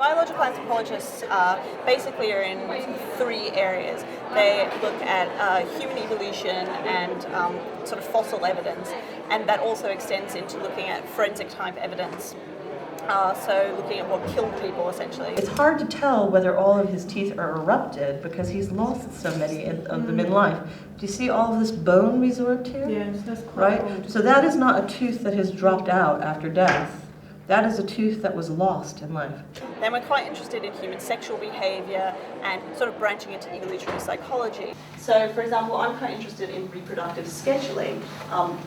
Biological anthropologists basically are in three areas. They look at human evolution and sort of fossil evidence, and that also extends into looking at forensic type evidence. So looking at what killed people, essentially. It's hard to tell whether all of his teeth are erupted because he's lost so many of them in life. Do you see all of this bone resorbed here? Yes, that's quite right. So that is not a tooth that has dropped out after death. That is a tooth that was lost in life. Then we're quite interested in human sexual behaviour and sort of branching into evolutionary psychology. So, for example, I'm quite interested in reproductive scheduling,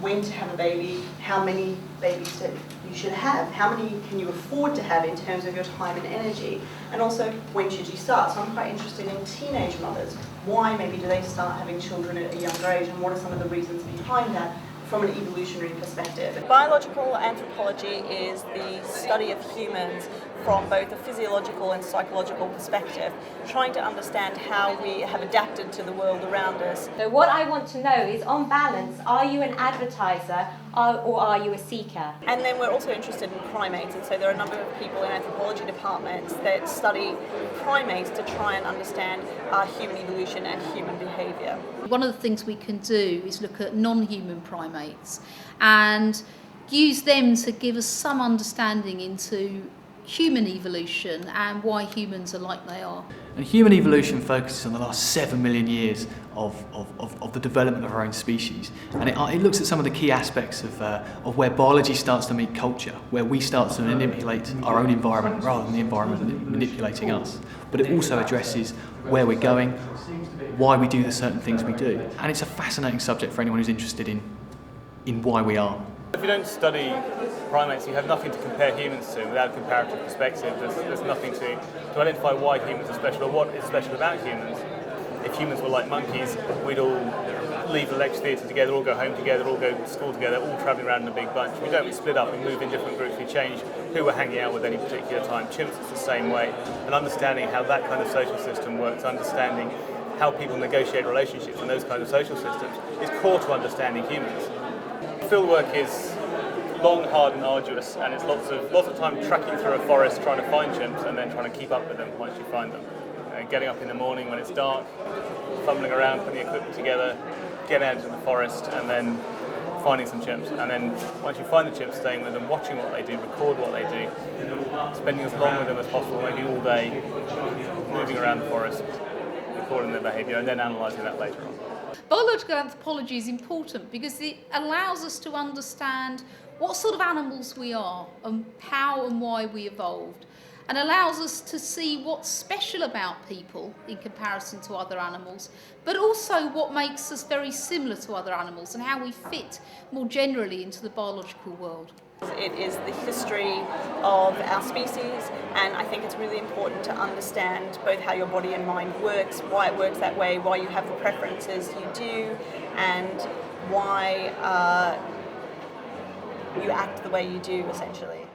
when to have a baby, how many babies you should have, how many can you afford to have in terms of your time and energy, and also when should you start. So I'm quite interested in teenage mothers. Why maybe do they start having children at a younger age, and what are some of the reasons behind that from an evolutionary perspective? Biological anthropology is the study of humans from both a physiological and psychological perspective, trying to understand how we have adapted to the world around us. So what I want to know is, on balance, are you an advertiser or are you a seeker? And then we're also interested in primates, and so there are a number of people in anthropology departments that study primates to try and understand human evolution and human behaviour. One of the things we can do is look at non-human primates and use them to give us some understanding into human evolution and why humans are like they are. And human evolution focuses on the last 7 million years of the development of our own species, and it looks at some of the key aspects of where biology starts to meet culture, where we start to manipulate our own environment rather than the environment manipulating us. But it also addresses where we're going, why we do the certain things we do, and it's a fascinating subject for anyone who's interested in why we are. If you don't study primates, you have nothing to compare humans to without a comparative perspective. There's nothing to identify why humans are special or what is special about humans. If humans were like monkeys, we'd all leave the lecture theatre together, all go home together, all go to school together, all travelling around in a big bunch. We don't, we split up, we move in different groups, we change who we're hanging out with any particular time. Chimps, it's the same way. And understanding how that kind of social system works, understanding how people negotiate relationships and those kinds of social systems is core to understanding humans. Fieldwork is long, hard and arduous, and it's lots of time tracking through a forest trying to find chimps and then trying to keep up with them once you find them. Getting up in the morning when it's dark, fumbling around, putting equipment together, getting out into the forest and then finding some chimps. And then once you find the chimps, staying with them, watching what they do, record what they do, spending as long with them as possible, maybe all day, moving around the forest, recording their behaviour and then analysing that later on. Biological anthropology is important because it allows us to understand what sort of animals we are and how and why we evolved, and allows us to see what's special about people in comparison to other animals, but also what makes us very similar to other animals and how we fit more generally into the biological world. It is the history of our species, and I think it's really important to understand both how your body and mind works, why it works that way, why you have the preferences you do, and why you act the way you do, essentially.